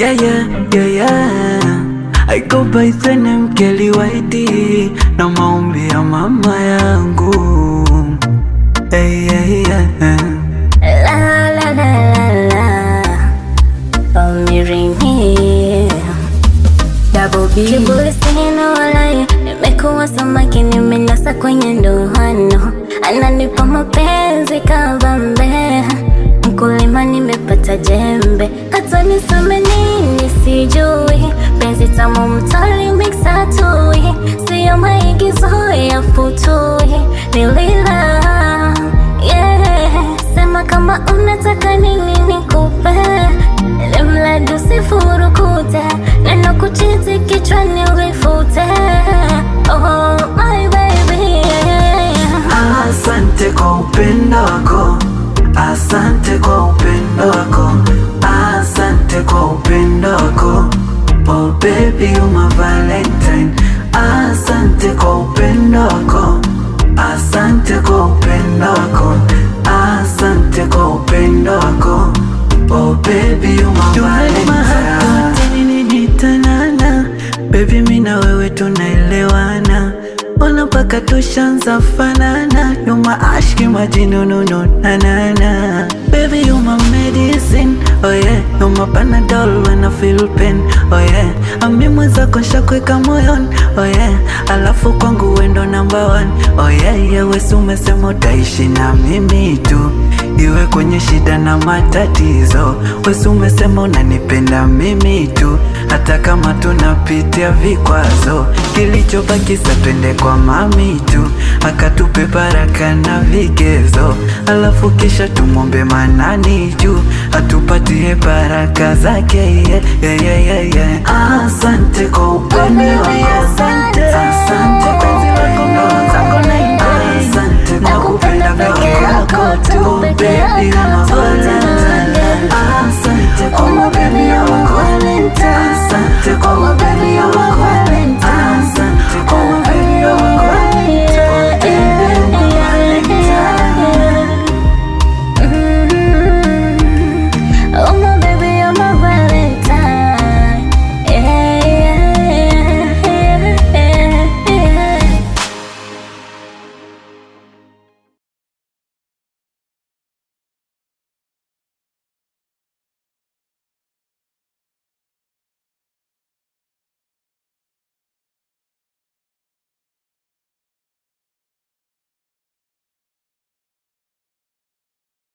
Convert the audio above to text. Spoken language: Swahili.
Yeah, yeah, yeah, yeah. I go by the name Kelly Whitey, na maombi ya mama yangu. Hey, hey, yeah. La la la la la, phone me ring here. Double B kiburi sina walai, nimekuwa samaki nimenasa kwenye ndoano, ananipa mapenzi kabambe, mkulima nimepata jembe, hata niseme nini sijui, penzi tamu mtali mixa tui, siyo maigizo ya futui, nilila sema kama unataka nini nikupe, lemladu sifurukute, neno kuchiti kichwani ulifute. Oh my baby, asante kwa upendo wako, asante kwa upendo wako, asante kwa upendo wako. Oh baby you my valentine, asante kwa upendo wako, asante kwa upendo wako, asante kwa upendo wako. Oh baby you my valentine. Ninitanana baby, mina wewe tunaelewana, ona paka tushanza fanana, you my ashki majinununu nanana. Baby you my medicine, oh yeah, you my Panadol when I feel pain, oh yeah. Ami mwenzako nshakweka moyoni, oh yeah, alafu kwangu wendo number one, oh yeah, yeah. Wewe umesema utaishi na mimi tu, iwe kwenye shida na matatizo. Wewe umesema unanipenda mimi tu, hata kama tunapitia vikwazo. Kilichobaki sasa twende kwa mami tu, akatupe baraka na vigezo, alafu kisha tumombe Manani juu atupatie baraka zake, yeah, yeah, yeah, yeah. Asante kwa upendo wako, asante kwa upendo wako, asante kwa kupenda peke yako tu, baby you my valentine.